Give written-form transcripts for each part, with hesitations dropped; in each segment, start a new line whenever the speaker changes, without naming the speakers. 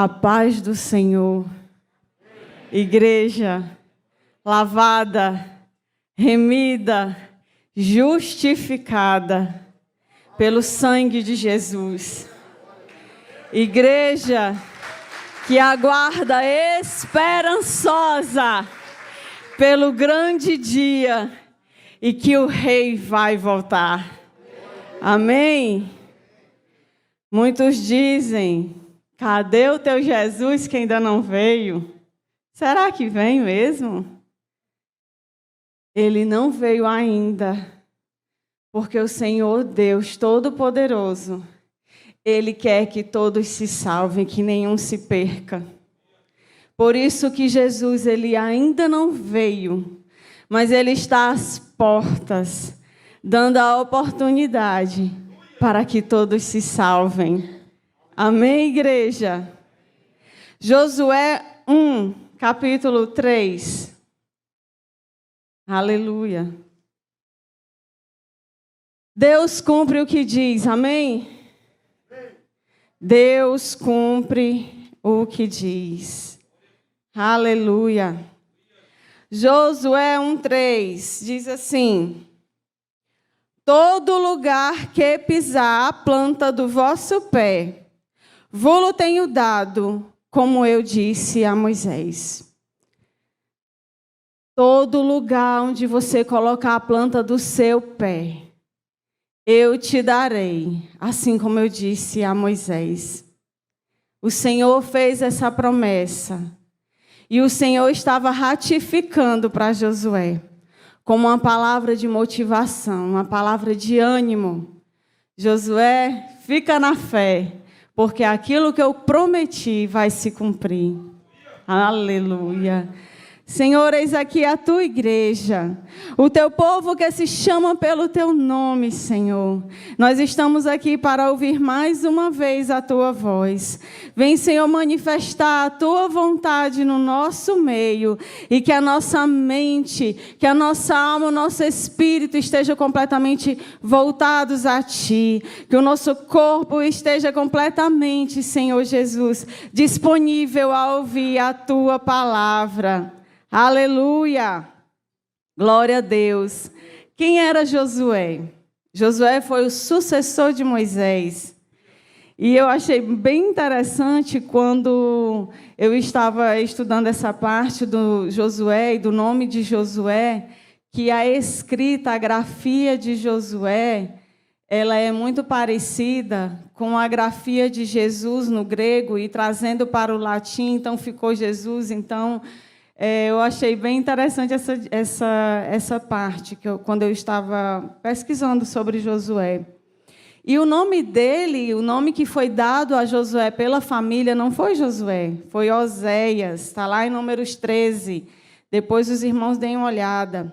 A paz do Senhor. Igreja lavada, remida, justificada pelo sangue de Jesus. Igreja que aguarda esperançosa pelo grande dia e que o Rei vai voltar. Amém? Muitos dizem: cadê o teu Jesus que ainda não veio? Será que vem mesmo? Ele não veio ainda, porque o Senhor Deus Todo-Poderoso, Ele quer que todos se salvem, que nenhum se perca. Por isso que Jesus, Ele ainda não veio, mas Ele está às portas, dando a oportunidade para que todos se salvem. Amém, igreja? Josué 1, capítulo 3. Aleluia. Deus cumpre o que diz, amém? Deus cumpre o que diz. Aleluia. Josué 1:3 diz assim: todo lugar que pisar a planta do vosso pé, vô-lo tenho dado, como eu disse a Moisés. Todo lugar onde você colocar a planta do seu pé, eu te darei, assim como eu disse a Moisés. O Senhor fez essa promessa, e o Senhor estava ratificando para Josué, como uma palavra de motivação, uma palavra de ânimo. Josué, fica na fé, porque aquilo que eu prometi vai se cumprir. Aleluia. Senhor, eis aqui a tua igreja, o teu povo que se chama pelo teu nome, Senhor. Nós estamos aqui para ouvir mais uma vez a tua voz. Vem, Senhor, manifestar a tua vontade no nosso meio e que a nossa mente, que a nossa alma, o nosso espírito estejam completamente voltados a ti. Que o nosso corpo esteja completamente, Senhor Jesus, disponível a ouvir a tua palavra. Aleluia! Glória a Deus. Quem era Josué? Josué foi o sucessor de Moisés. E eu achei bem interessante quando eu estava estudando essa parte do Josué e do nome de Josué, que a escrita, a grafia de Josué, ela é muito parecida com a grafia de Jesus no grego e trazendo para o latim, então ficou Jesus, então... eu achei bem interessante essa parte, quando eu estava pesquisando sobre Josué. E o nome dele, o nome que foi dado a Josué pela família, não foi Josué, foi Oséias, está lá em Números 13. Depois os irmãos deem uma olhada.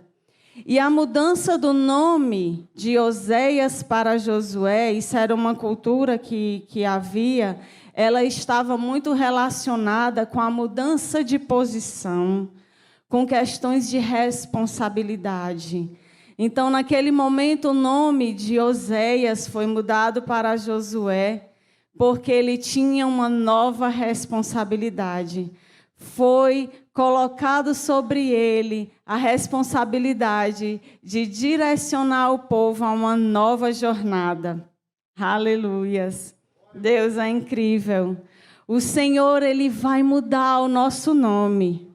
E a mudança do nome de Oséias para Josué, isso era uma cultura que havia... ela estava muito relacionada com a mudança de posição, com questões de responsabilidade. Então, naquele momento, o nome de Oséias foi mudado para Josué, porque ele tinha uma nova responsabilidade. Foi colocado sobre ele a responsabilidade de direcionar o povo a uma nova jornada. Aleluias! Deus é incrível. O Senhor, Ele vai mudar o nosso nome.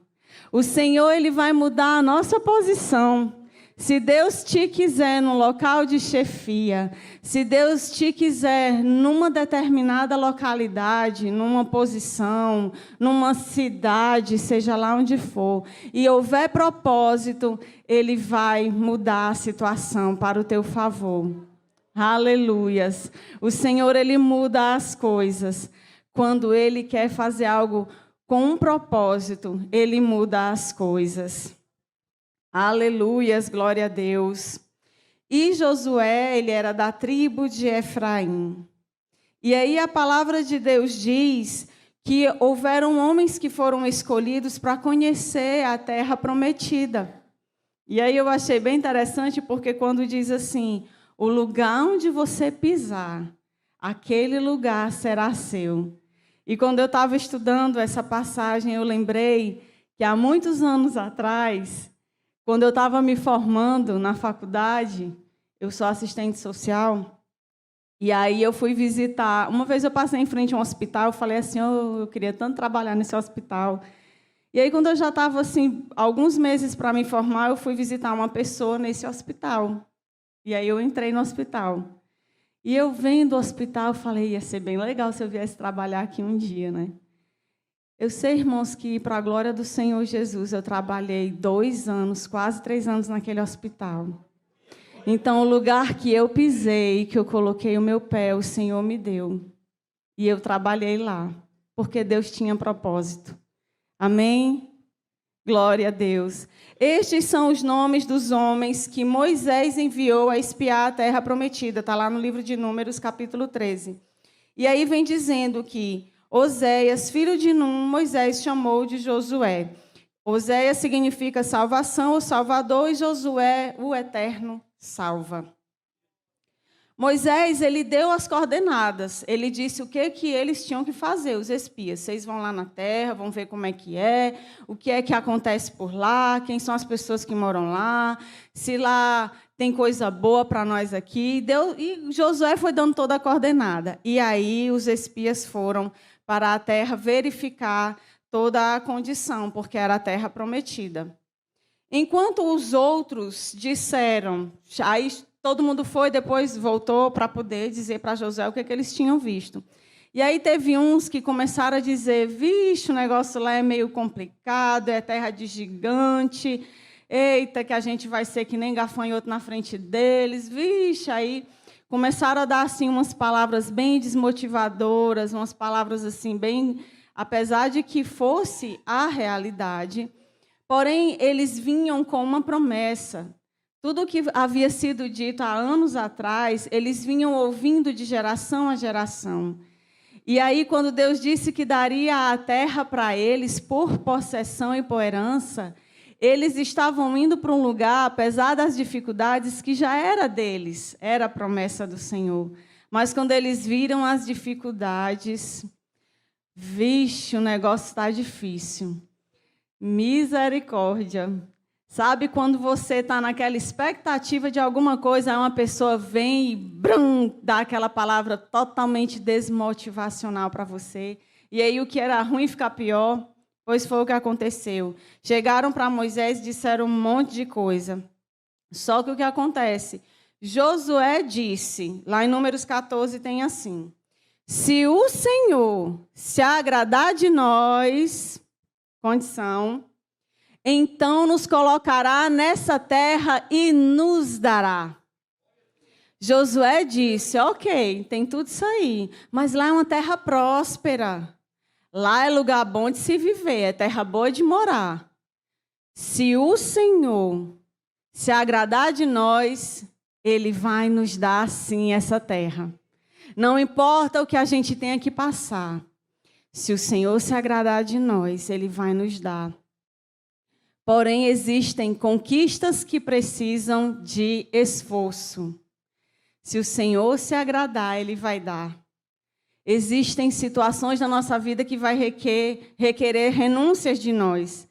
O Senhor, Ele vai mudar a nossa posição. Se Deus te quiser no local de chefia, se Deus te quiser numa determinada localidade, numa posição, numa cidade, seja lá onde for, e houver propósito, Ele vai mudar a situação para o teu favor. Aleluias. O Senhor, Ele muda as coisas. Quando Ele quer fazer algo com um propósito, Ele muda as coisas. Aleluias, glória a Deus. E Josué, ele era da tribo de Efraim. E aí a palavra de Deus diz que houveram homens que foram escolhidos para conhecer a terra prometida. E aí eu achei bem interessante, porque quando diz assim... o lugar onde você pisar, aquele lugar será seu. E quando eu estava estudando essa passagem, eu lembrei que há muitos anos atrás, quando eu estava me formando na faculdade, eu sou assistente social, e aí eu fui visitar. Uma vez eu passei em frente a um hospital, eu falei assim, eu queria tanto trabalhar nesse hospital. E aí, quando eu já estava assim, alguns meses para me formar, eu fui visitar uma pessoa nesse hospital. E aí eu entrei no hospital. E eu vendo o hospital, eu falei, ia ser bem legal se eu viesse trabalhar aqui um dia, né? Eu sei, irmãos, que para a glória do Senhor Jesus, eu trabalhei 2 anos, quase 3 anos naquele hospital. Então, o lugar que eu pisei, que eu coloquei o meu pé, o Senhor me deu. E eu trabalhei lá, porque Deus tinha propósito. Amém? Glória a Deus. Estes são os nomes dos homens que Moisés enviou a espiar a terra prometida. Está lá no livro de Números, capítulo 13. E aí vem dizendo que Oséias, filho de Num, Moisés chamou de Josué. Oséias significa salvação ou salvador, e Josué, o eterno, salva. Moisés, ele deu as coordenadas. Ele disse o que eles tinham que fazer, os espias. Vocês vão lá na terra, vão ver como é, o que é que acontece por lá, quem são as pessoas que moram lá, se lá tem coisa boa para nós aqui. E Josué foi dando toda a coordenada. E aí os espias foram para a terra verificar toda a condição, porque era a terra prometida. Enquanto os outros disseram, aí todo mundo foi, depois voltou para poder dizer para Josué o que eles tinham visto. E aí teve uns que começaram a dizer, vixe, o negócio lá é meio complicado, é terra de gigante, eita, que a gente vai ser que nem gafanhoto na frente deles, vixe, aí começaram a dar assim, umas palavras bem desmotivadoras, umas palavras assim bem, apesar de que fosse a realidade, porém eles vinham com uma promessa. Tudo o que havia sido dito há anos atrás, eles vinham ouvindo de geração a geração. E aí, quando Deus disse que daria a terra para eles por possessão e por herança, eles estavam indo para um lugar, apesar das dificuldades, que já era deles, era a promessa do Senhor. Mas quando eles viram as dificuldades, vixe, o negócio está difícil. Misericórdia. Sabe quando você está naquela expectativa de alguma coisa, uma pessoa vem e dá aquela palavra totalmente desmotivacional para você, e aí o que era ruim fica pior? Pois foi o que aconteceu. Chegaram para Moisés e disseram um monte de coisa. Só que o que acontece? Josué disse, lá em Números 14 tem assim, se o Senhor se agradar de nós, condição, então nos colocará nessa terra e nos dará. Josué disse, ok, tem tudo isso aí, mas lá é uma terra próspera. Lá é lugar bom de se viver, é terra boa de morar. Se o Senhor se agradar de nós, Ele vai nos dar, sim, essa terra. Não importa o que a gente tenha que passar. Se o Senhor se agradar de nós, Ele vai nos dar. Porém, existem conquistas que precisam de esforço. Se o Senhor se agradar, Ele vai dar. Existem situações na nossa vida que vai requerer renúncias de nós.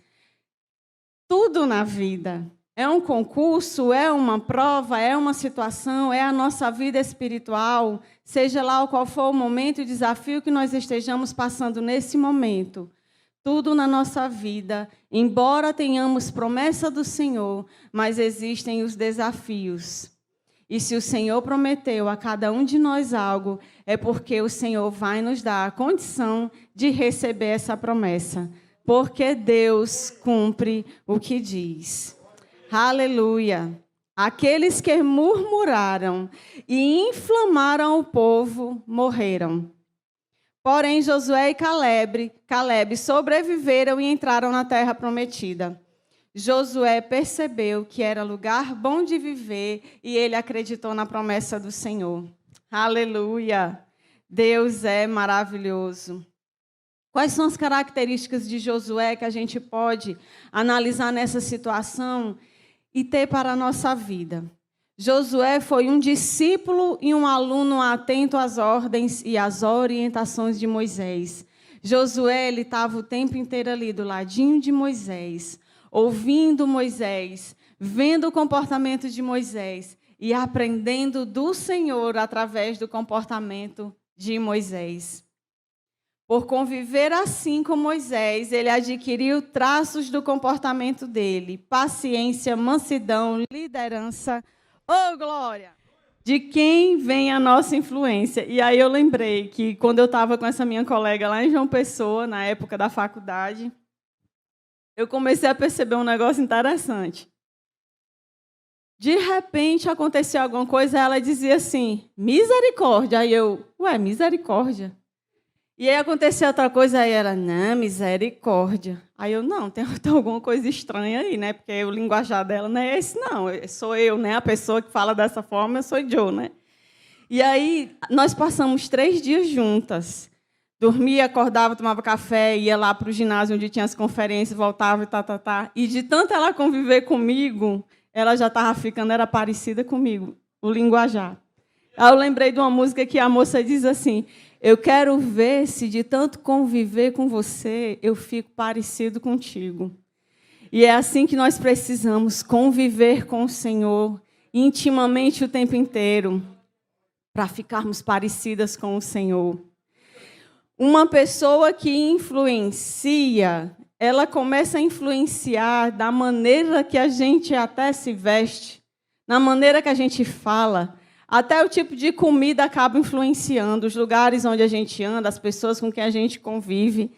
Tudo na vida. É um concurso, é uma prova, é uma situação, é a nossa vida espiritual, seja lá qual for o momento e o desafio que nós estejamos passando nesse momento. Tudo na nossa vida, embora tenhamos promessa do Senhor, mas existem os desafios. E se o Senhor prometeu a cada um de nós algo, é porque o Senhor vai nos dar a condição de receber essa promessa. Porque Deus cumpre o que diz. Aleluia! Aqueles que murmuraram e inflamaram o povo morreram. Porém, Josué e Caleb sobreviveram e entraram na terra prometida. Josué percebeu que era lugar bom de viver e ele acreditou na promessa do Senhor. Aleluia! Deus é maravilhoso. Quais são as características de Josué que a gente pode analisar nessa situação e ter para a nossa vida? Josué foi um discípulo e um aluno atento às ordens e às orientações de Moisés. Josué estava o tempo inteiro ali do ladinho de Moisés, ouvindo Moisés, vendo o comportamento de Moisés e aprendendo do Senhor através do comportamento de Moisés. Por conviver assim com Moisés, ele adquiriu traços do comportamento dele: paciência, mansidão, liderança. Oh, glória! De quem vem a nossa influência? E aí eu lembrei que quando eu estava com essa minha colega lá em João Pessoa, na época da faculdade, eu comecei a perceber um negócio interessante. De repente aconteceu alguma coisa, ela dizia assim: misericórdia. Aí eu, misericórdia? E aí aconteceu outra coisa, aí ela, não, misericórdia. Aí eu, não, tem alguma coisa estranha aí, né? Porque o linguajar dela não é esse, não. Sou eu, né? A pessoa que fala dessa forma, eu sou Joe, né? E aí nós passamos 3 dias juntas. Dormia, acordava, tomava café, ia lá para o ginásio onde tinha as conferências, voltava e E de tanto ela conviver comigo, ela já estava ficando, era parecida comigo, o linguajar. Aí eu lembrei de uma música que a moça diz assim: eu quero ver se de tanto conviver com você, eu fico parecido contigo. E é assim que nós precisamos conviver com o Senhor intimamente o tempo inteiro, para ficarmos parecidas com o Senhor. Uma pessoa que influencia, ela começa a influenciar da maneira que a gente até se veste, na maneira que a gente fala. Até o tipo de comida acaba influenciando, os lugares onde a gente anda, as pessoas com quem a gente convive.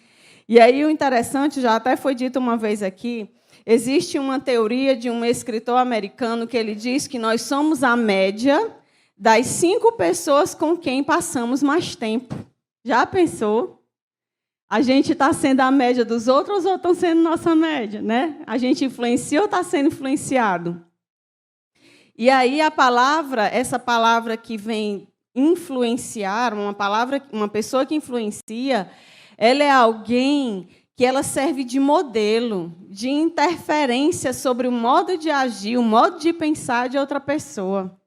E aí o interessante, já até foi dito uma vez aqui, existe uma teoria de um escritor americano que ele diz que nós somos a média das 5 pessoas com quem passamos mais tempo. Já pensou? A gente está sendo a média dos outros ou estão sendo nossa média, né? A gente influencia ou está sendo influenciado? E aí essa palavra que vem influenciar, uma pessoa que influencia, ela é alguém que ela serve de modelo, de interferência sobre o modo de agir, o modo de pensar de outra pessoa.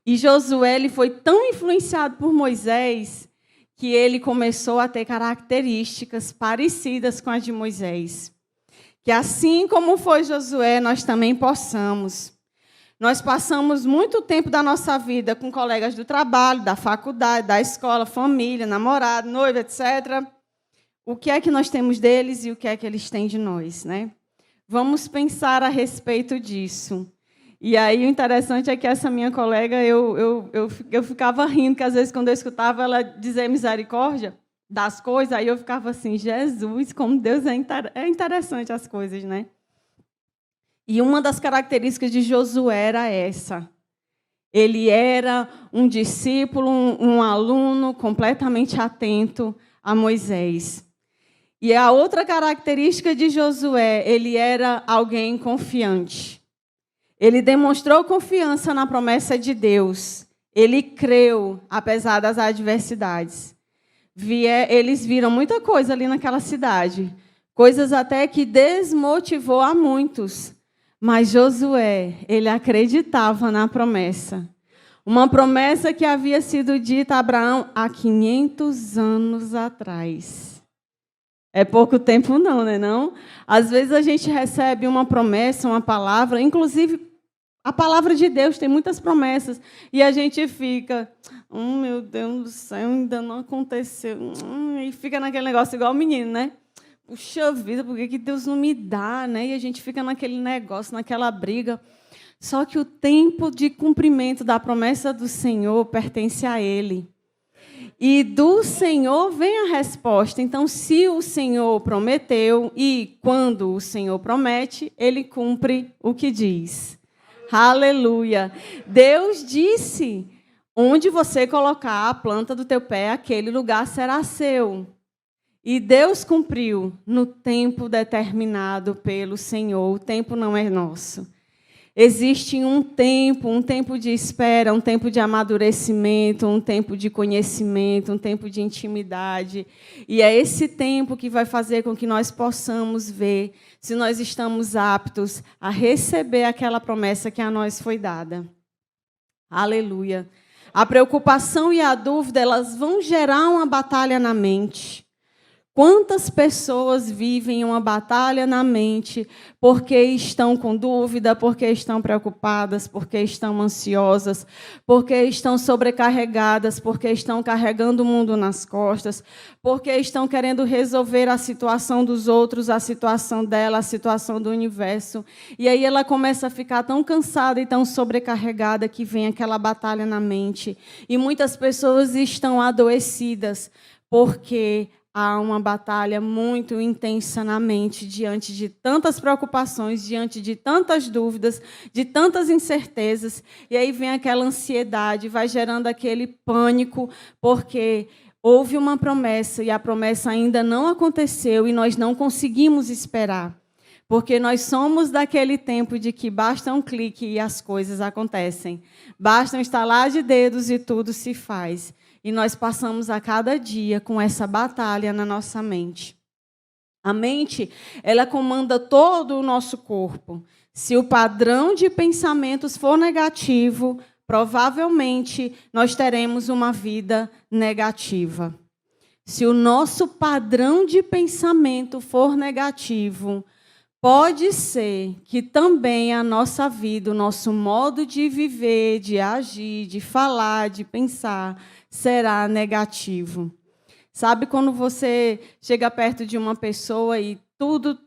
E Josué ele foi tão influenciado por Moisés que ele começou a ter características parecidas com as de Moisés. Que assim como foi Josué, nós também possamos. Nós passamos muito tempo da nossa vida com colegas do trabalho, da faculdade, da escola, família, namorado, noiva, etc. O que é que nós temos deles e o que é que eles têm de nós, né? Vamos pensar a respeito disso. E aí o interessante é que essa minha colega, eu ficava rindo, que às vezes quando eu escutava ela dizer misericórdia das coisas, aí eu ficava assim, Jesus, como Deus é interessante as coisas, né? E uma das características de Josué era essa. Ele era um discípulo, um aluno completamente atento a Moisés. E a outra característica de Josué, ele era alguém confiante. Ele demonstrou confiança na promessa de Deus. Ele creu, apesar das adversidades. Eles viram muita coisa ali naquela cidade. Coisas até que desmotivou a muitos. Mas Josué, ele acreditava na promessa. Uma promessa que havia sido dita a Abraão há 500 anos atrás. É pouco tempo não, né? Não? Às vezes a gente recebe uma promessa, uma palavra, inclusive a palavra de Deus tem muitas promessas, e a gente fica, meu Deus do céu, ainda não aconteceu. E fica naquele negócio igual o menino, né? Puxa vida, por que Deus não me dá, né? E a gente fica naquele negócio, naquela briga. Só que o tempo de cumprimento da promessa do Senhor pertence a Ele. E do Senhor vem a resposta. Então, se o Senhor prometeu, e quando o Senhor promete, Ele cumpre o que diz. Aleluia! Deus disse, onde você colocar a planta do teu pé, aquele lugar será seu. E Deus cumpriu no tempo determinado pelo Senhor. O tempo não é nosso. Existe um tempo de espera, um tempo de amadurecimento, um tempo de conhecimento, um tempo de intimidade. E é esse tempo que vai fazer com que nós possamos ver se nós estamos aptos a receber aquela promessa que a nós foi dada. Aleluia. A preocupação e a dúvida, elas vão gerar uma batalha na mente. Quantas pessoas vivem uma batalha na mente porque estão com dúvida, porque estão preocupadas, porque estão ansiosas, porque estão sobrecarregadas, porque estão carregando o mundo nas costas, porque estão querendo resolver a situação dos outros, a situação dela, a situação do universo. E aí ela começa a ficar tão cansada e tão sobrecarregada que vem aquela batalha na mente. E muitas pessoas estão adoecidas porque há uma batalha muito intensa na mente diante de tantas preocupações, diante de tantas dúvidas, de tantas incertezas. E aí vem aquela ansiedade, vai gerando aquele pânico, porque houve uma promessa e a promessa ainda não aconteceu e nós não conseguimos esperar. Porque nós somos daquele tempo de que basta um clique e as coisas acontecem. Basta um estalar de dedos e tudo se faz. E nós passamos a cada dia com essa batalha na nossa mente. A mente, ela comanda todo o nosso corpo. Se o padrão de pensamentos for negativo, provavelmente nós teremos uma vida negativa. Se o nosso padrão de pensamento for negativo, pode ser que também a nossa vida, o nosso modo de viver, de agir, de falar, de pensar, será negativo. Sabe quando você chega perto de uma pessoa e tudo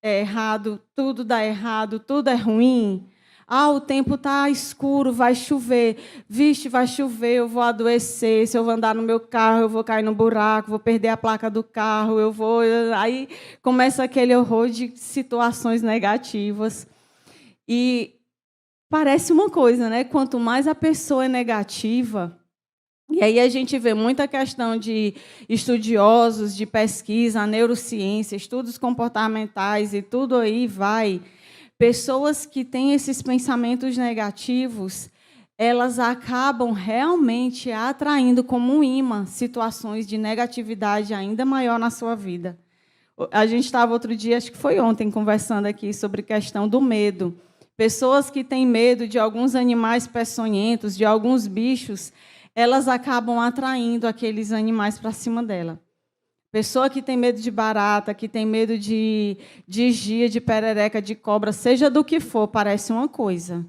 é errado, tudo dá errado, tudo é ruim? O tempo está escuro, vai chover. Vixe, vai chover, eu vou adoecer. Se eu andar no meu carro, eu vou cair no buraco, vou perder a placa do carro, eu vou... Aí começa aquele horror de situações negativas. E parece uma coisa, né? Quanto mais a pessoa é negativa... E aí a gente vê muita questão de estudiosos, de pesquisa, neurociência, estudos comportamentais e tudo aí vai... Pessoas que têm esses pensamentos negativos, elas acabam realmente atraindo como um imã situações de negatividade ainda maior na sua vida. A gente estava outro dia, acho que foi ontem, conversando aqui sobre a questão do medo. Pessoas que têm medo de alguns animais peçonhentos, de alguns bichos, elas acabam atraindo aqueles animais para cima dela. Pessoa que tem medo de barata, que tem medo de gia, de perereca, de cobra, seja do que for, parece uma coisa.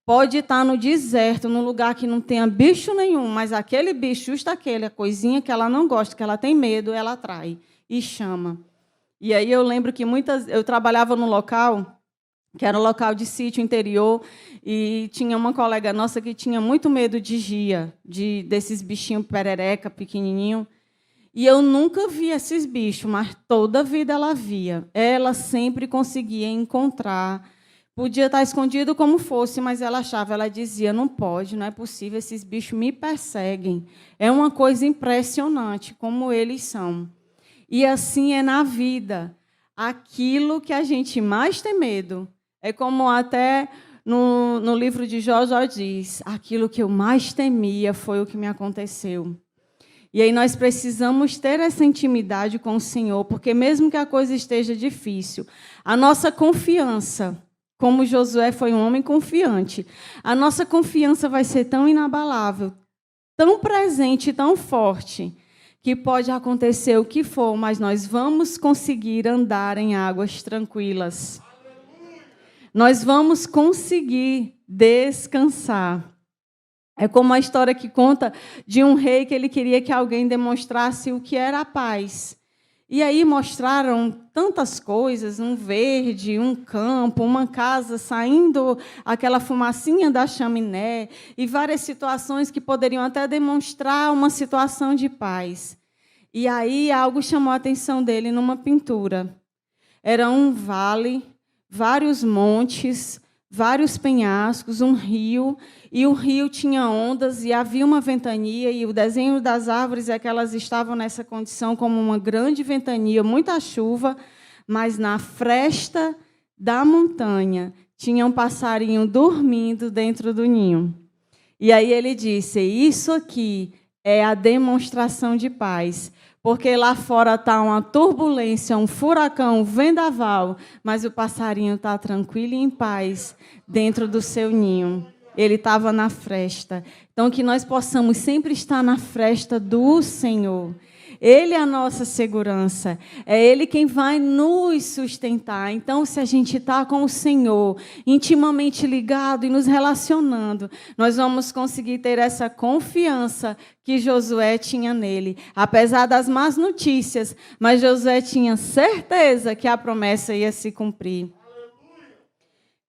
Pode estar no deserto, num lugar que não tenha bicho nenhum, mas aquele bicho, justo aquele, a coisinha que ela não gosta, que ela tem medo, ela atrai e chama. E aí eu lembro que eu trabalhava num local, que era um local de sítio interior, e tinha uma colega nossa que tinha muito medo de gia, desses bichinhos perereca, pequenininho. E eu nunca vi esses bichos, mas toda a vida ela via. Ela sempre conseguia encontrar. Podia estar escondido como fosse, mas ela achava, ela dizia, não pode, não é possível, esses bichos me perseguem. É uma coisa impressionante como eles são. E assim é na vida. Aquilo que a gente mais tem medo, é como até no livro de Jó diz, aquilo que eu mais temia foi o que me aconteceu. E aí nós precisamos ter essa intimidade com o Senhor, porque mesmo que a coisa esteja difícil, a nossa confiança, como Josué foi um homem confiante, a nossa confiança vai ser tão inabalável, tão presente, tão forte, que pode acontecer o que for, mas nós vamos conseguir andar em águas tranquilas. Nós vamos conseguir descansar. É como a história que conta de um rei que ele queria que alguém demonstrasse o que era a paz. E aí mostraram tantas coisas, um verde, um campo, uma casa saindo aquela fumacinha da chaminé e várias situações que poderiam até demonstrar uma situação de paz. E aí algo chamou a atenção dele numa pintura. Era um vale, vários montes, vários penhascos, um rio, e o rio tinha ondas, e havia uma ventania, e o desenho das árvores é que elas estavam nessa condição como uma grande ventania, muita chuva, mas na fresta da montanha tinha um passarinho dormindo dentro do ninho. E aí ele disse, isso aqui é a demonstração de paz, porque lá fora está uma turbulência, um furacão, um vendaval, mas o passarinho está tranquilo e em paz dentro do seu ninho. Ele estava na fresta. Então, que nós possamos sempre estar na fresta do Senhor. Ele é a nossa segurança. É Ele quem vai nos sustentar. Então, se a gente está com o Senhor, intimamente ligado e nos relacionando, nós vamos conseguir ter essa confiança que Josué tinha nele. Apesar das más notícias, mas Josué tinha certeza que a promessa ia se cumprir.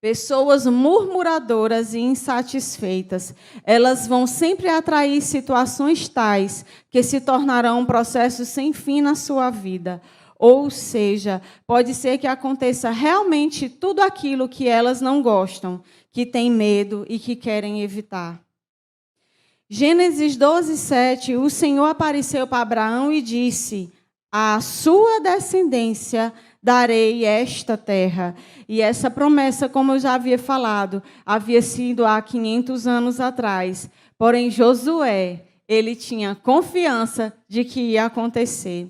Pessoas murmuradoras e insatisfeitas, elas vão sempre atrair situações tais que se tornarão um processo sem fim na sua vida. Ou seja, pode ser que aconteça realmente tudo aquilo que elas não gostam, que têm medo e que querem evitar. Gênesis 12, 7, o Senhor apareceu para Abraão e disse: à sua descendência darei esta terra. E essa promessa, como eu já havia falado, havia sido há 500 anos atrás. Porém, Josué, ele tinha confiança de que ia acontecer.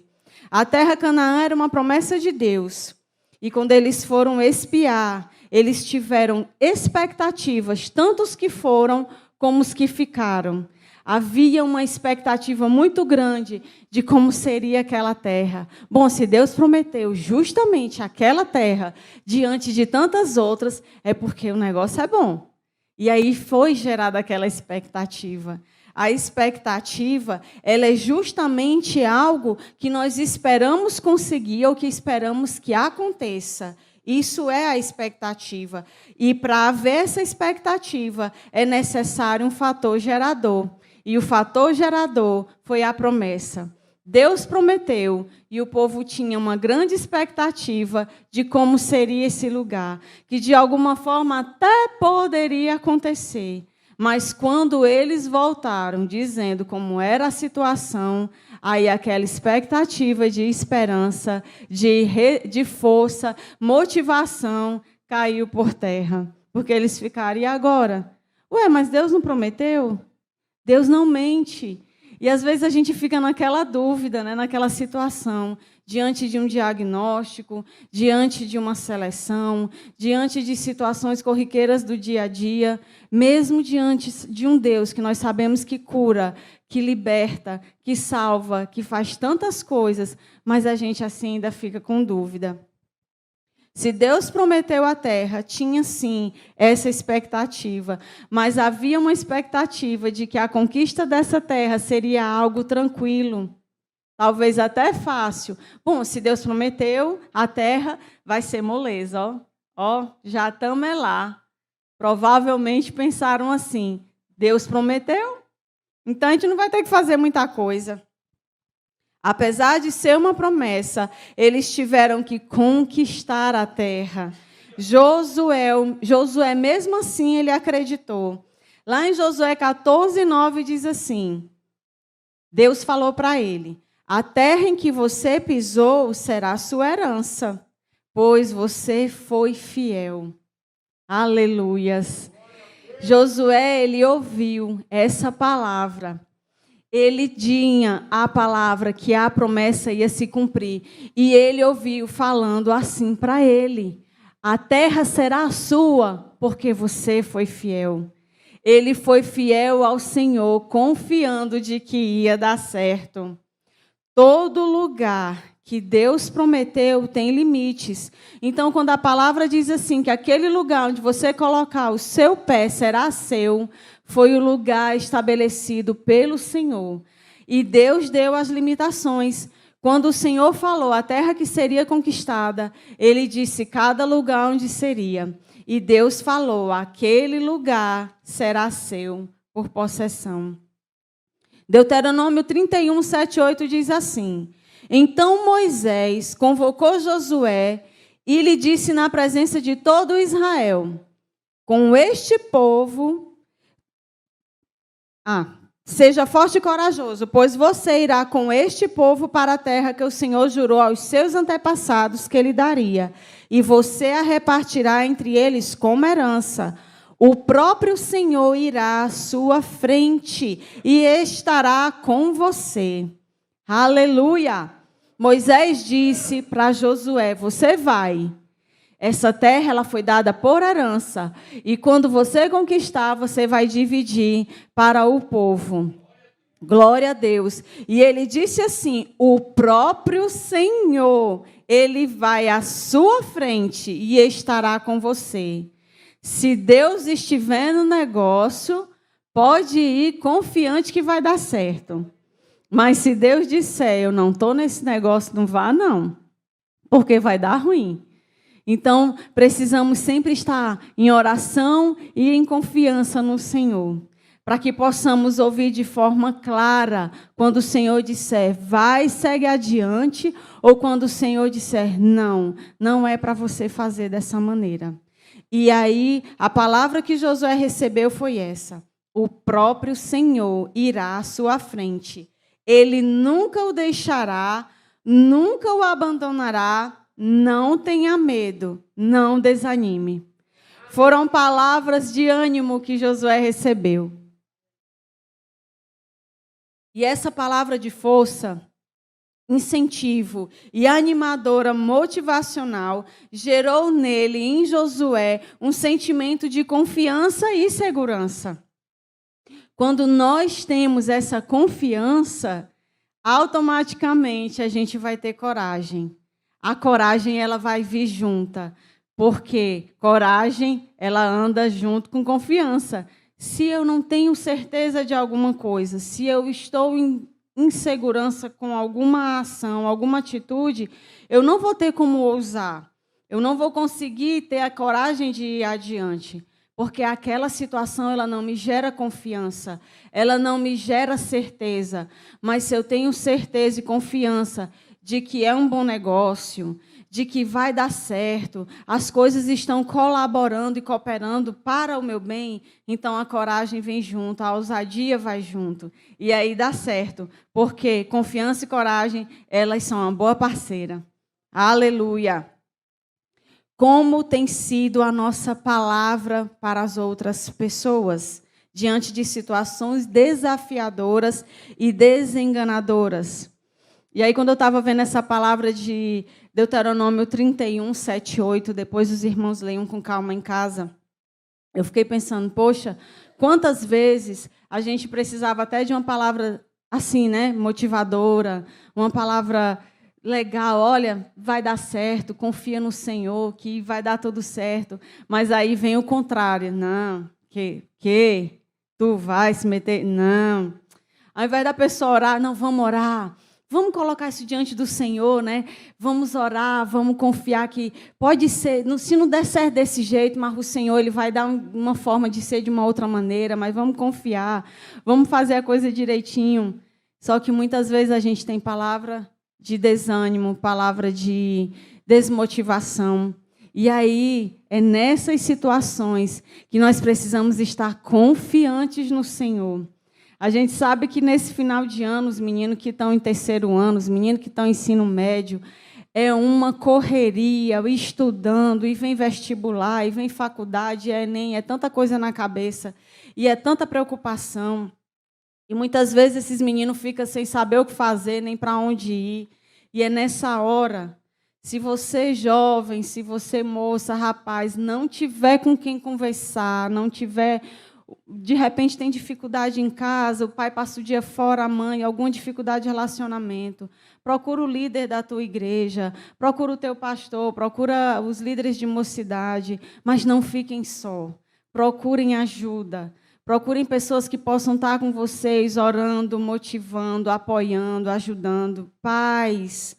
A terra Canaã era uma promessa de Deus. E quando eles foram espiar, eles tiveram expectativas, tanto os que foram como os que ficaram. Havia uma expectativa muito grande de como seria aquela terra. Bom, se Deus prometeu justamente aquela terra diante de tantas outras, é porque o negócio é bom. E aí foi gerada aquela expectativa. A expectativa, ela é justamente algo que nós esperamos conseguir ou que esperamos que aconteça. Isso é a expectativa. E para haver essa expectativa, é necessário um fator gerador. E o fator gerador foi a promessa. Deus prometeu e o povo tinha uma grande expectativa de como seria esse lugar, que de alguma forma até poderia acontecer. Mas quando eles voltaram dizendo como era a situação, aí aquela expectativa de esperança, de força, motivação, caiu por terra. Porque eles ficaram, e agora? Ué, mas Deus não prometeu? Deus não mente. E às vezes a gente fica naquela dúvida, né, naquela situação, diante de um diagnóstico, diante de uma seleção, diante de situações corriqueiras do dia a dia, mesmo diante de um Deus que nós sabemos que cura, que liberta, que salva, que faz tantas coisas, mas a gente assim ainda fica com dúvida. Se Deus prometeu a terra, tinha sim essa expectativa, mas havia uma expectativa de que a conquista dessa terra seria algo tranquilo, talvez até fácil. Bom, se Deus prometeu, a terra vai ser moleza, já estamos lá. Provavelmente pensaram assim: Deus prometeu, então a gente não vai ter que fazer muita coisa. Apesar de ser uma promessa, eles tiveram que conquistar a terra. Josué, mesmo assim, ele acreditou. Lá em Josué 14, 9, diz assim: Deus falou para ele: a terra em que você pisou será sua herança, pois você foi fiel. Aleluias. Josué, ele ouviu essa palavra. Ele tinha a palavra que a promessa ia se cumprir. E ele ouviu falando assim para ele: a terra será sua, porque você foi fiel. Ele foi fiel ao Senhor, confiando de que ia dar certo. Todo lugar que Deus prometeu tem limites. Então, quando a palavra diz assim, que aquele lugar onde você colocar o seu pé será seu, foi o lugar estabelecido pelo Senhor. E Deus deu as limitações. Quando o Senhor falou a terra que seria conquistada, Ele disse cada lugar onde seria. E Deus falou: aquele lugar será seu por possessão. Deuteronômio 31, 7, 8 diz assim: então Moisés convocou Josué e lhe disse na presença de todo Israel: com este povo... seja forte e corajoso, pois você irá com este povo para a terra que o Senhor jurou aos seus antepassados que lhe daria, e você a repartirá entre eles como herança. O próprio Senhor irá à sua frente e estará com você. Aleluia! Moisés disse para Josué: você vai. Essa terra ela foi dada por herança. E quando você conquistar, você vai dividir para o povo. Glória a Deus. E ele disse assim: o próprio Senhor, ele vai à sua frente e estará com você. Se Deus estiver no negócio, pode ir confiante que vai dar certo. Mas se Deus disser, eu não estou nesse negócio, não vá não, porque vai dar ruim. Então, precisamos sempre estar em oração e em confiança no Senhor, para que possamos ouvir de forma clara quando o Senhor disser, vai, segue adiante, ou quando o Senhor disser, não, não é para você fazer dessa maneira. E aí, a palavra que Josué recebeu foi essa: o próprio Senhor irá à sua frente. Ele nunca o deixará, nunca o abandonará. Não tenha medo, não desanime. Foram palavras de ânimo que Josué recebeu. E essa palavra de força, incentivo e animadora motivacional gerou nele, em Josué, um sentimento de confiança e segurança. Quando nós temos essa confiança, automaticamente a gente vai ter coragem. A coragem, ela vai vir junta, porque coragem, ela anda junto com confiança. Se eu não tenho certeza de alguma coisa, se eu estou em insegurança com alguma ação, alguma atitude, eu não vou ter como ousar. Eu não vou conseguir ter a coragem de ir adiante. Porque aquela situação, ela não me gera confiança, ela não me gera certeza. Mas se eu tenho certeza e confiança de que é um bom negócio, de que vai dar certo, as coisas estão colaborando e cooperando para o meu bem, então a coragem vem junto, a ousadia vai junto. E aí dá certo, porque confiança e coragem, elas são uma boa parceira. Aleluia! Como tem sido a nossa palavra para as outras pessoas, diante de situações desafiadoras e desenganadoras. E aí, quando eu estava vendo essa palavra de Deuteronômio 31, 7, 8, depois os irmãos leiam com calma em casa, eu fiquei pensando, poxa, quantas vezes a gente precisava até de uma palavra assim, né, motivadora, uma palavra legal, olha, vai dar certo, confia no Senhor, que vai dar tudo certo. Mas aí vem o contrário. Não, que? Tu vai se meter? Não. Ao invés da pessoa orar, não, vamos orar. Vamos colocar isso diante do Senhor, né? Vamos orar, vamos confiar que pode ser, se não der certo desse jeito, mas o Senhor ele vai dar uma forma de ser de uma outra maneira, mas vamos confiar, vamos fazer a coisa direitinho. Só que muitas vezes a gente tem palavra de desânimo, palavra de desmotivação. E aí, é nessas situações que nós precisamos estar confiantes no Senhor. A gente sabe que nesse final de ano, os meninos que estão em terceiro ano, os meninos que estão em ensino médio, é uma correria, estudando, e vem vestibular, e vem faculdade, é Enem, é tanta coisa na cabeça, e é tanta preocupação. E muitas vezes esses meninos ficam sem saber o que fazer, nem para onde ir. E é nessa hora, se você jovem, se você moça, rapaz, não tiver com quem conversar, não tiver, de repente tem dificuldade em casa, o pai passa o dia fora, a mãe, alguma dificuldade de relacionamento, procura o líder da tua igreja, procura o teu pastor, procura os líderes de mocidade, mas não fiquem só, procurem ajuda. Procurem pessoas que possam estar com vocês, orando, motivando, apoiando, ajudando. Pais,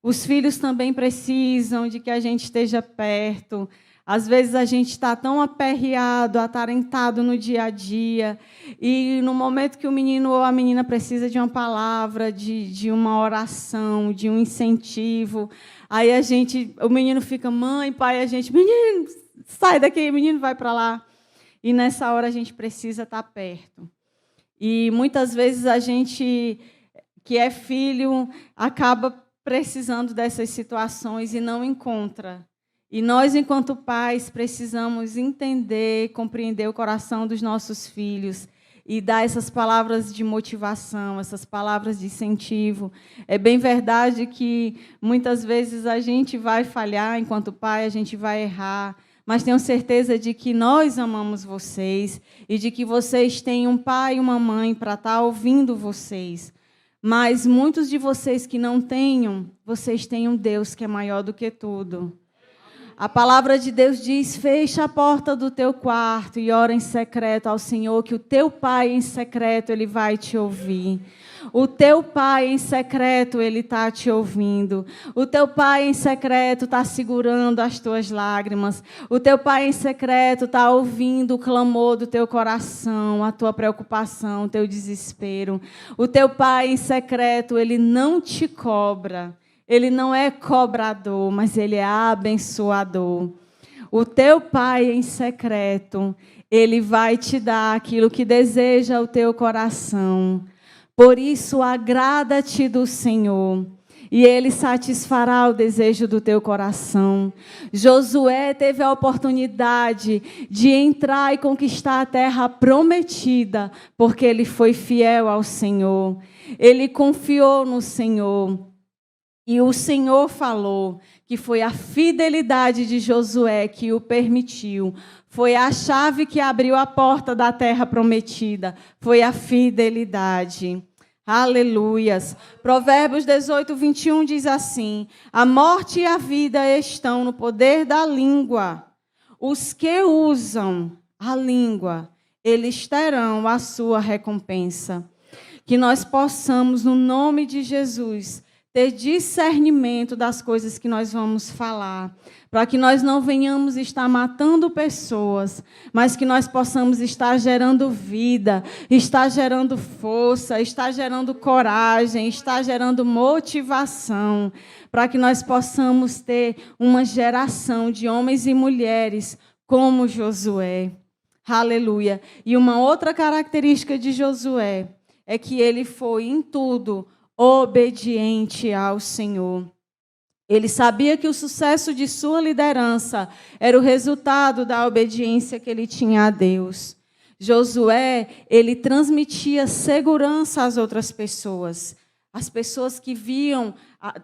os filhos também precisam de que a gente esteja perto. Às vezes a gente está tão aperreado, atarentado no dia a dia, e no momento que o menino ou a menina precisa de uma palavra, de uma oração, de um incentivo, aí o menino fica, mãe, pai, a gente, menino, sai daqui, menino, vai para lá. E nessa hora a gente precisa estar perto. E muitas vezes a gente, que é filho, acaba precisando dessas situações e não encontra. E nós, enquanto pais, precisamos entender, compreender o coração dos nossos filhos e dar essas palavras de motivação, essas palavras de incentivo. É bem verdade que muitas vezes a gente vai falhar enquanto pai, a gente vai errar, mas tenho certeza de que nós amamos vocês e de que vocês têm um pai e uma mãe para estar ouvindo vocês. Mas muitos de vocês que não tenham, vocês têm um Deus que é maior do que tudo. A palavra de Deus diz: fecha a porta do teu quarto e ora em secreto ao Senhor, que o teu pai em secreto, Ele vai te ouvir. O teu pai em secreto, Ele está te ouvindo. O teu pai em secreto está segurando as tuas lágrimas. O teu pai em secreto está ouvindo o clamor do teu coração, a tua preocupação, o teu desespero. O teu pai em secreto, Ele não te cobra. Ele não é cobrador, mas Ele é abençoador. O teu pai em secreto, Ele vai te dar aquilo que deseja o teu coração. Por isso, agrada-te do Senhor, e Ele satisfará o desejo do teu coração. Josué teve a oportunidade de entrar e conquistar a terra prometida, porque ele foi fiel ao Senhor. Ele confiou no Senhor. E o Senhor falou que foi a fidelidade de Josué que o permitiu. Foi a chave que abriu a porta da terra prometida. Foi a fidelidade. Aleluias. Provérbios 18, 21 diz assim: a morte e a vida estão no poder da língua. Os que usam a língua, eles terão a sua recompensa. Que nós possamos, no nome de Jesus, ter discernimento das coisas que nós vamos falar, para que nós não venhamos estar matando pessoas, mas que nós possamos estar gerando vida, estar gerando força, estar gerando coragem, estar gerando motivação, para que nós possamos ter uma geração de homens e mulheres como Josué. Aleluia. E uma outra característica de Josué é que ele foi em tudo obediente ao Senhor. Ele sabia que o sucesso de sua liderança era o resultado da obediência que ele tinha a Deus. Josué, ele transmitia segurança às outras pessoas. As pessoas que viam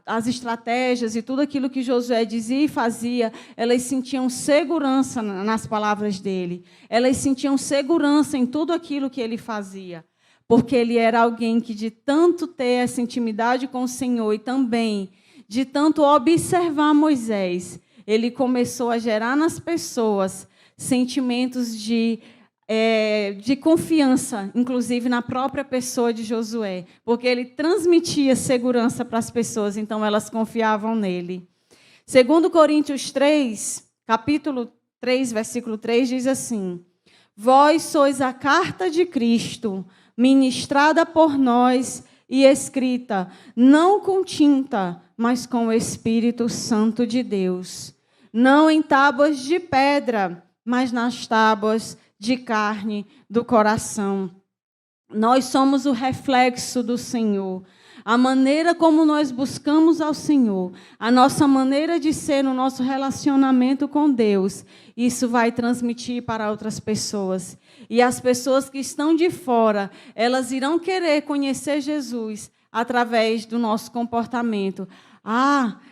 as estratégias e tudo aquilo que Josué dizia e fazia, elas sentiam segurança nas palavras dele. Elas sentiam segurança em tudo aquilo que ele fazia. Porque ele era alguém que, de tanto ter essa intimidade com o Senhor e também de tanto observar Moisés, ele começou a gerar nas pessoas sentimentos de confiança, inclusive na própria pessoa de Josué, porque ele transmitia segurança para as pessoas, então elas confiavam nele. Segundo Coríntios 3, capítulo 3, versículo 3, diz assim: vós sois a carta de Cristo, ministrada por nós e escrita, não com tinta, mas com o Espírito Santo de Deus. Não em tábuas de pedra, mas nas tábuas de carne do coração. Nós somos o reflexo do Senhor. A maneira como nós buscamos ao Senhor, a nossa maneira de ser no nosso relacionamento com Deus, isso vai transmitir para outras pessoas. E as pessoas que estão de fora, elas irão querer conhecer Jesus através do nosso comportamento.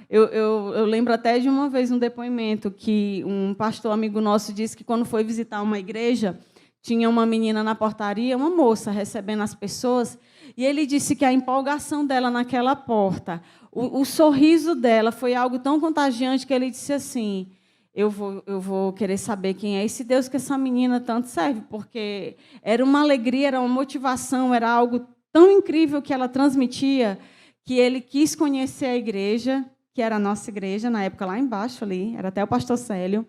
Eu lembro até de uma vez um depoimento que um pastor amigo nosso disse que quando foi visitar uma igreja, tinha uma menina na portaria, uma moça recebendo as pessoas, e ele disse que a empolgação dela naquela porta, o sorriso dela foi algo tão contagiante que ele disse assim: eu vou querer saber quem é esse Deus que essa menina tanto serve, porque era uma alegria, era uma motivação, era algo tão incrível que ela transmitia, que ele quis conhecer a igreja, que era a nossa igreja, na época lá embaixo, ali, era até o pastor Célio.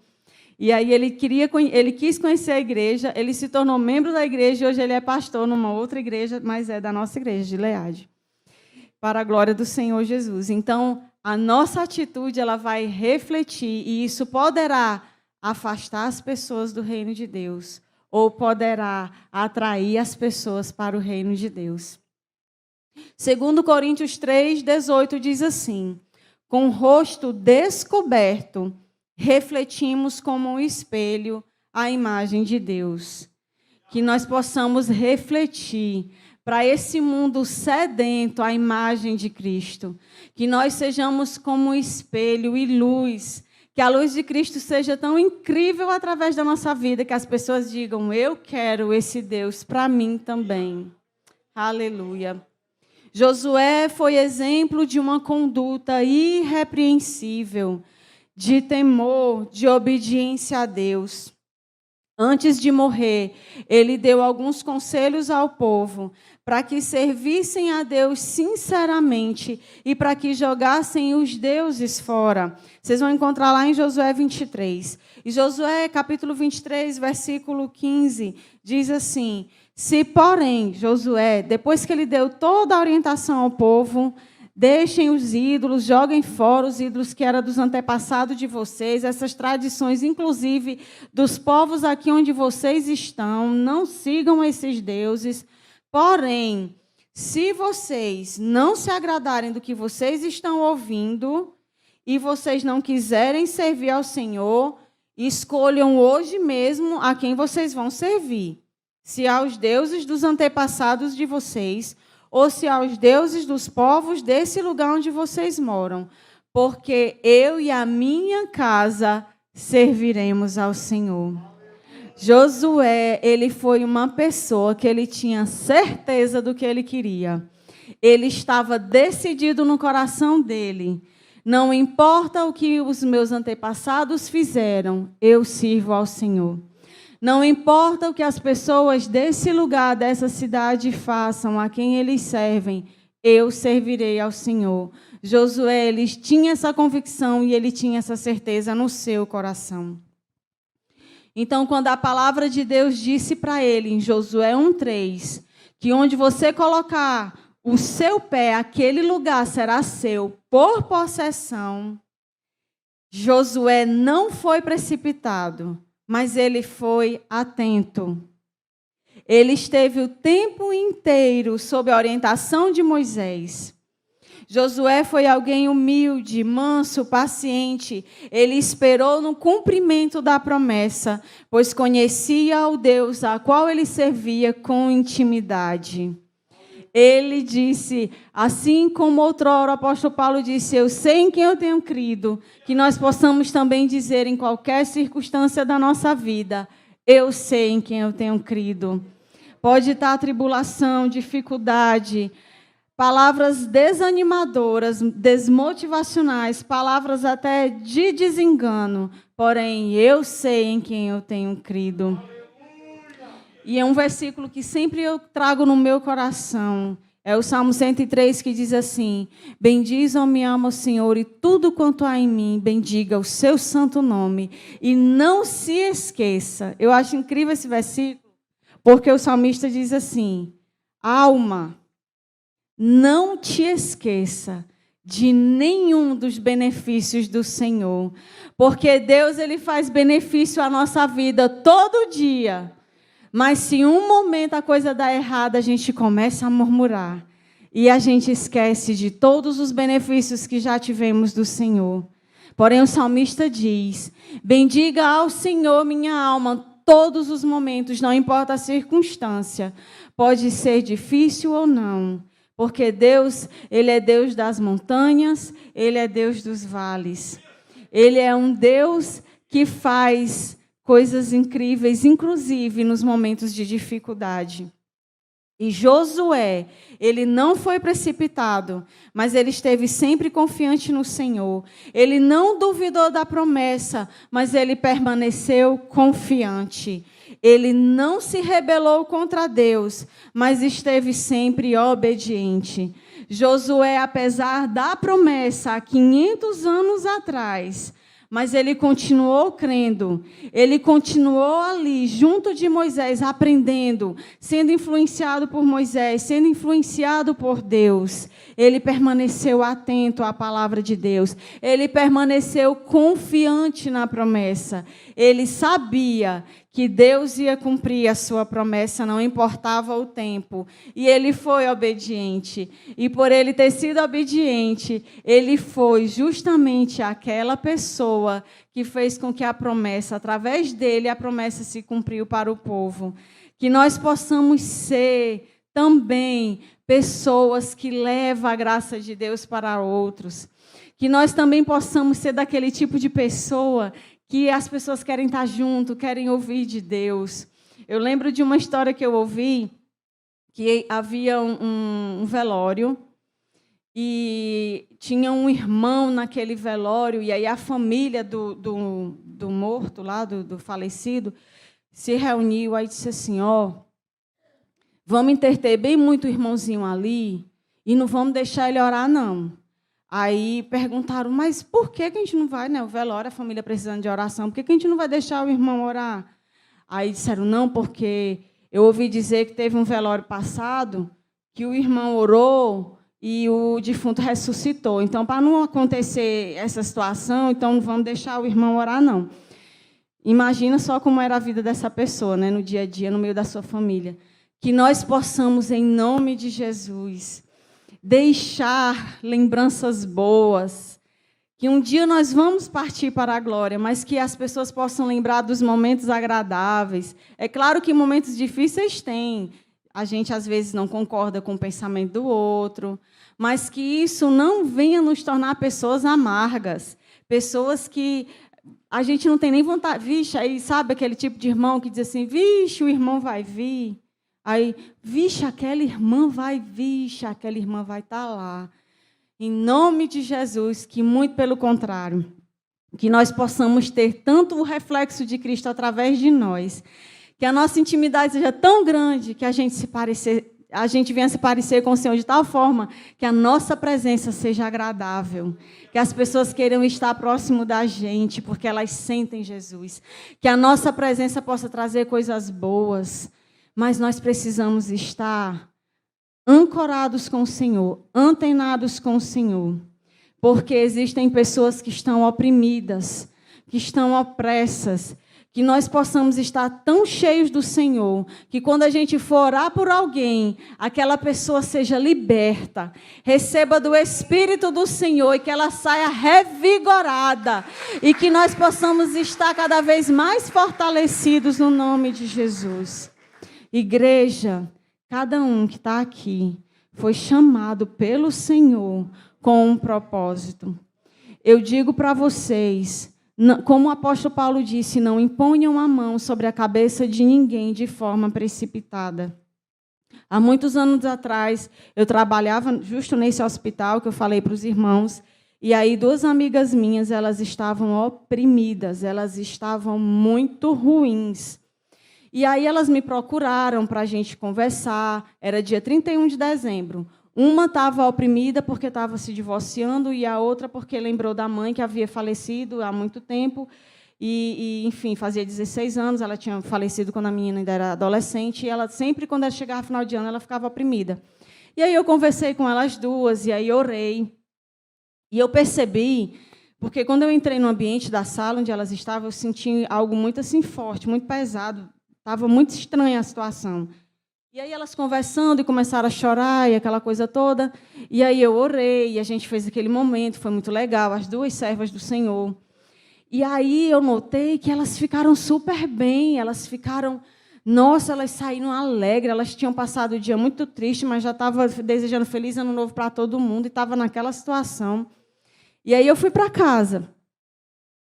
E aí ele quis conhecer a igreja, ele se tornou membro da igreja e hoje ele é pastor numa outra igreja, mas é da nossa igreja, de Leade, para a glória do Senhor Jesus. Então, a nossa atitude ela vai refletir, e isso poderá afastar as pessoas do reino de Deus, ou poderá atrair as pessoas para o reino de Deus. Segundo Coríntios 3, 18, diz assim: com o rosto descoberto, refletimos como um espelho a imagem de Deus. Que nós possamos refletir para esse mundo sedento a imagem de Cristo. Que nós sejamos como um espelho e luz Que a luz de Cristo seja tão incrível através da nossa vida, que as pessoas digam, eu quero esse Deus para mim também. Aleluia. Josué foi exemplo de uma conduta irrepreensível, de temor, de obediência a Deus. Antes de morrer, ele deu alguns conselhos ao povo para que servissem a Deus sinceramente e para que jogassem os deuses fora. Vocês vão encontrar lá em Josué 23. E Josué, capítulo 23, versículo 15, diz assim: se, porém, Josué, depois que ele deu toda a orientação ao povo, deixem os ídolos, joguem fora os ídolos que eram dos antepassados de vocês, essas tradições, inclusive dos povos aqui onde vocês estão, não sigam esses deuses. Porém, se vocês não se agradarem do que vocês estão ouvindo e vocês não quiserem servir ao Senhor, escolham hoje mesmo a quem vocês vão servir. Se aos deuses dos antepassados de vocês, ou se aos deuses dos povos desse lugar onde vocês moram, porque eu e a minha casa serviremos ao Senhor. Josué, ele foi uma pessoa que ele tinha certeza do que ele queria. Ele estava decidido no coração dele. Não importa o que os meus antepassados fizeram, eu sirvo ao Senhor. Não importa o que as pessoas desse lugar, dessa cidade façam, a quem eles servem, eu servirei ao Senhor. Josué, ele tinha essa convicção e ele tinha essa certeza no seu coração. Então, quando a palavra de Deus disse para ele, em Josué 1:3, que onde você colocar o seu pé, aquele lugar será seu por possessão, Josué não foi precipitado, mas ele foi atento. Ele esteve o tempo inteiro sob a orientação de Moisés. Josué foi alguém humilde, manso, paciente. Ele esperou no cumprimento da promessa, pois conhecia o Deus a qual ele servia com intimidade. Ele disse, assim como outrora o apóstolo Paulo disse, eu sei em quem eu tenho crido, que nós possamos também dizer em qualquer circunstância da nossa vida, eu sei em quem eu tenho crido. Pode estar tribulação, dificuldade, palavras desanimadoras, desmotivacionais, palavras até de desengano, porém eu sei em quem eu tenho crido. E é um versículo que sempre eu trago no meu coração. É o Salmo 103 que diz assim, bendiz a minha alma, Senhor, e tudo quanto há em mim, bendiga o seu santo nome. E não se esqueça, eu acho incrível esse versículo, porque o salmista diz assim, alma, não te esqueça de nenhum dos benefícios do Senhor, porque Deus ele faz benefício à nossa vida todo dia. Mas se um momento a coisa dá errado, a gente começa a murmurar. E a gente esquece de todos os benefícios que já tivemos do Senhor. Porém, o salmista diz, bendiga ao Senhor minha alma, todos os momentos, não importa a circunstância. Pode ser difícil ou não. Porque Deus, Ele é Deus das montanhas, Ele é Deus dos vales. Ele é um Deus que faz coisas incríveis, inclusive nos momentos de dificuldade. E Josué, ele não foi precipitado, mas ele esteve sempre confiante no Senhor. Ele não duvidou da promessa, mas ele permaneceu confiante. Ele não se rebelou contra Deus, mas esteve sempre obediente. Josué, apesar da promessa há 500 anos atrás, mas ele continuou crendo, ele continuou ali, junto de Moisés, aprendendo, sendo influenciado por Moisés, sendo influenciado por Deus. Ele permaneceu atento à palavra de Deus, ele permaneceu confiante na promessa. Ele sabia que Deus ia cumprir a sua promessa, não importava o tempo. E ele foi obediente. E por ele ter sido obediente, ele foi justamente aquela pessoa que fez com que a promessa, através dele, a promessa se cumpriu para o povo. Que nós possamos ser também pessoas que levam a graça de Deus para outros. que nós também possamos ser daquele tipo de pessoa que as pessoas querem estar junto, querem ouvir de Deus. Eu lembro de uma história que eu ouvi, que havia um velório, e tinha um irmão naquele velório, e aí a família do morto, lá, do falecido, se reuniu, aí disse assim, vamos interter bem muito o irmãozinho ali, e não vamos deixar ele orar, não. Aí perguntaram, mas por que a gente não vai, né? O velório, a família precisando de oração, por que a gente não vai deixar o irmão orar? Aí disseram, não, porque eu ouvi dizer que teve um velório passado, que o irmão orou e o defunto ressuscitou. Então, para não acontecer essa situação, então não vamos deixar o irmão orar, não. Imagina só como era a vida dessa pessoa, né? No dia a dia, no meio da sua família. Que nós possamos, em nome de Jesus, deixar lembranças boas, que um dia nós vamos partir para a glória, mas que as pessoas possam lembrar dos momentos agradáveis. É claro que momentos difíceis tem, a gente às vezes não concorda com o pensamento do outro, mas que isso não venha nos tornar pessoas amargas, pessoas que a gente não tem nem vontade. Vixe, aí sabe aquele tipo de irmão que diz assim, vixe, o irmão vai vir. Aí, vixe, aquela irmã vai estar lá. Em nome de Jesus, que muito pelo contrário, que nós possamos ter tanto o reflexo de Cristo através de nós, que a nossa intimidade seja tão grande que a gente venha se parecer com o Senhor de tal forma que a nossa presença seja agradável, que as pessoas queiram estar próximo da gente, porque elas sentem Jesus, que a nossa presença possa trazer coisas boas. Mas nós precisamos estar ancorados com o Senhor, antenados com o Senhor, porque existem pessoas que estão oprimidas, que estão opressas, que nós possamos estar tão cheios do Senhor, que quando a gente for orar por alguém, aquela pessoa seja liberta, receba do Espírito do Senhor e que ela saia revigorada, e que nós possamos estar cada vez mais fortalecidos no nome de Jesus. Igreja, cada um que está aqui foi chamado pelo Senhor com um propósito. Eu digo para vocês, como o apóstolo Paulo disse, não imponham a mão sobre a cabeça de ninguém de forma precipitada. Há muitos anos atrás, eu trabalhava justo nesse hospital que eu falei para os irmãos, e aí 2 amigas minhas, elas estavam oprimidas, elas estavam muito ruins. E aí elas me procuraram para a gente conversar, era dia 31 de dezembro. Uma estava oprimida porque estava se divorciando e a outra porque lembrou da mãe que havia falecido há muito tempo. Enfim, fazia 16 anos, ela tinha falecido quando a menina ainda era adolescente, e ela sempre, quando ela chegava no final de ano, ela ficava oprimida. E aí eu conversei com elas duas, e aí orei. E eu percebi, porque quando eu entrei no ambiente da sala onde elas estavam, eu senti algo muito assim forte, muito pesado. Estava muito estranha a situação. E aí elas conversando e começaram a chorar e aquela coisa toda. E aí eu orei e a gente fez aquele momento, foi muito legal, as 2 servas do Senhor. E aí eu notei que elas ficaram super bem, elas ficaram... Nossa, elas saíram alegres, elas tinham passado o dia muito triste, mas já estavam desejando feliz ano novo para todo mundo e estava naquela situação. E aí eu fui para casa.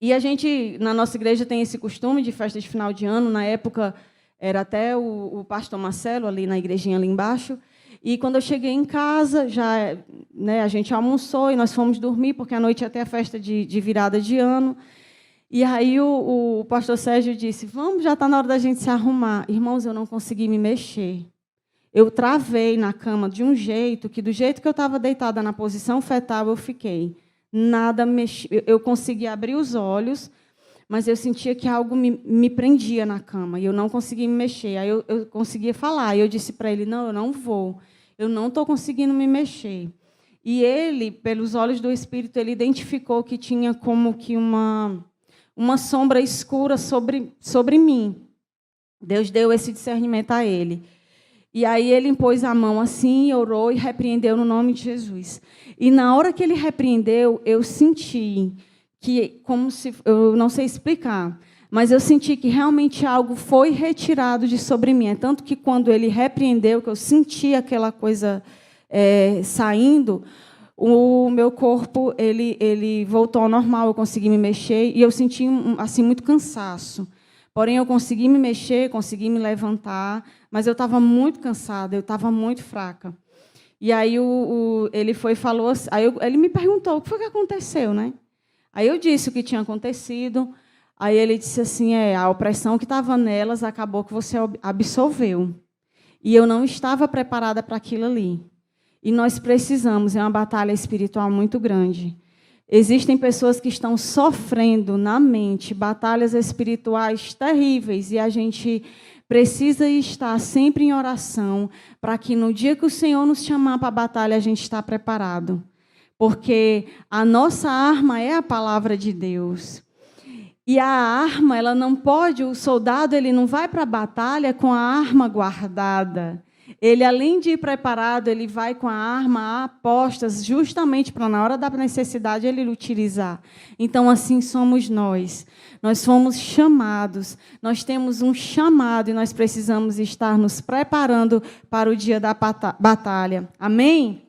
E a gente, na nossa igreja, tem esse costume de festa de final de ano. Na época, era até o pastor Marcelo, ali na igrejinha ali embaixo. E quando eu cheguei em casa, já, né, a gente almoçou e nós fomos dormir, porque à noite ia ter a festa de virada de ano. E aí o pastor Sérgio disse, vamos, já está na hora da gente se arrumar. Irmãos, eu não consegui me mexer. Eu travei na cama de um jeito, que do jeito que eu estava deitada na posição fetal, eu fiquei. Nada mexia. Eu conseguia abrir os olhos, mas eu sentia que algo me prendia na cama, e eu não conseguia me mexer. Aí eu conseguia falar, e eu disse para ele, não, eu não vou. Eu não estou conseguindo me mexer. E ele, pelos olhos do Espírito, ele identificou que tinha como que uma sombra escura sobre mim. Deus deu esse discernimento a ele. E aí ele impôs a mão assim, orou e repreendeu no nome de Jesus. E na hora que ele repreendeu, eu senti que, como se, eu não sei explicar, mas eu senti que realmente algo foi retirado de sobre mim. É tanto que quando ele repreendeu, que eu senti aquela coisa saindo, o meu corpo ele voltou ao normal, eu consegui me mexer, e eu senti assim, muito cansaço. Porém, eu consegui me mexer, consegui me levantar, mas eu estava muito cansada, eu estava muito fraca. E aí ele falou, ele me perguntou o que foi que aconteceu, né? Aí eu disse o que tinha acontecido. Aí ele disse assim, a opressão que estava nelas acabou que você absorveu. E eu não estava preparada para aquilo ali. E nós precisamos, é uma batalha espiritual muito grande. Existem pessoas que estão sofrendo na mente batalhas espirituais terríveis, e a gente precisa estar sempre em oração para que no dia que o Senhor nos chamar para a batalha, a gente está preparado. Porque a nossa arma é a palavra de Deus. E a arma, ela não pode, o soldado ele não vai para a batalha com a arma guardada. Ele, além de ir preparado, ele vai com a arma a postas, justamente para, na hora da necessidade, ele utilizar. Então, assim somos nós. Nós fomos chamados, nós temos um chamado e nós precisamos estar nos preparando para o dia da batalha. Amém?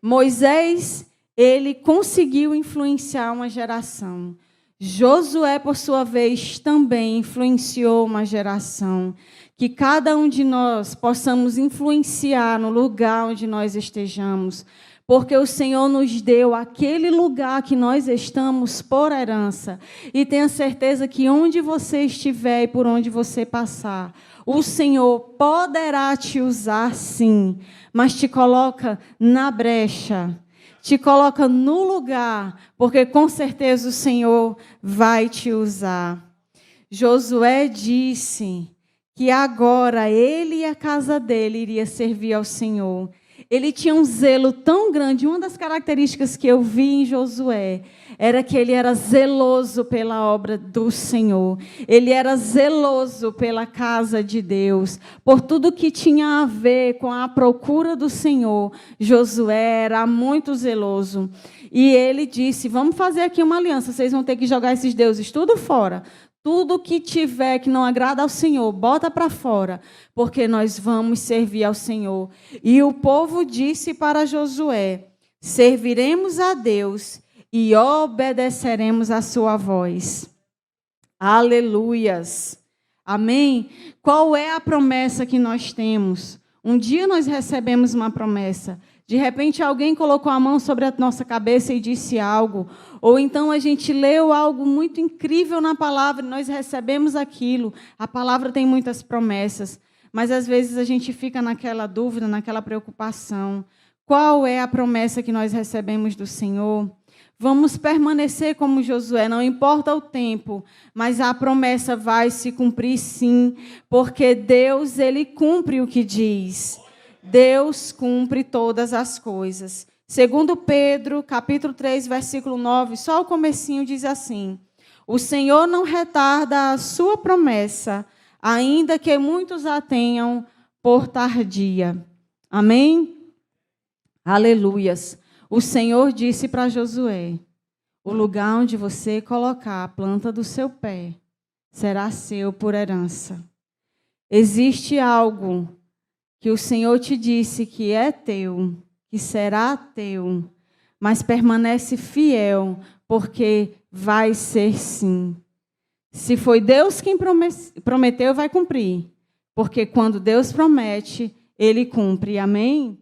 Moisés, ele conseguiu influenciar uma geração. Josué, por sua vez, também influenciou uma geração. Que cada um de nós possamos influenciar no lugar onde nós estejamos, porque o Senhor nos deu aquele lugar que nós estamos por herança. E tenha certeza que onde você estiver e por onde você passar, o Senhor poderá te usar sim, mas te coloca na brecha, te coloca no lugar, porque com certeza o Senhor vai te usar. Josué disse que agora ele e a casa dele iria servir ao Senhor. Ele tinha um zelo tão grande. Uma das características que eu vi em Josué era que ele era zeloso pela obra do Senhor. Ele era zeloso pela casa de Deus. Por tudo que tinha a ver com a procura do Senhor, Josué era muito zeloso. E ele disse, vamos fazer aqui uma aliança, vocês vão ter que jogar esses deuses tudo fora. Tudo que tiver que não agrada ao Senhor, bota para fora, porque nós vamos servir ao Senhor. E o povo disse para Josué, serviremos a Deus e obedeceremos a sua voz. Aleluias. Amém? Qual é a promessa que nós temos? Um dia nós recebemos uma promessa. De repente alguém colocou a mão sobre a nossa cabeça e disse algo. Ou então a gente leu algo muito incrível na palavra e nós recebemos aquilo. A palavra tem muitas promessas, mas às vezes a gente fica naquela dúvida, naquela preocupação. Qual é a promessa que nós recebemos do Senhor? Vamos permanecer como Josué, não importa o tempo, mas a promessa vai se cumprir sim, porque Deus, ele cumpre o que diz. Deus cumpre todas as coisas. Segundo Pedro, capítulo 3, versículo 9, só o comecinho diz assim: o Senhor não retarda a sua promessa, ainda que muitos a tenham por tardia. Amém? Aleluias. O Senhor disse para Josué, o lugar onde você colocar a planta do seu pé será seu por herança. Existe algo que o Senhor te disse que é teu, que será teu, mas permanece fiel, porque vai ser sim. Se foi Deus quem prometeu, vai cumprir. Porque quando Deus promete, Ele cumpre. Amém?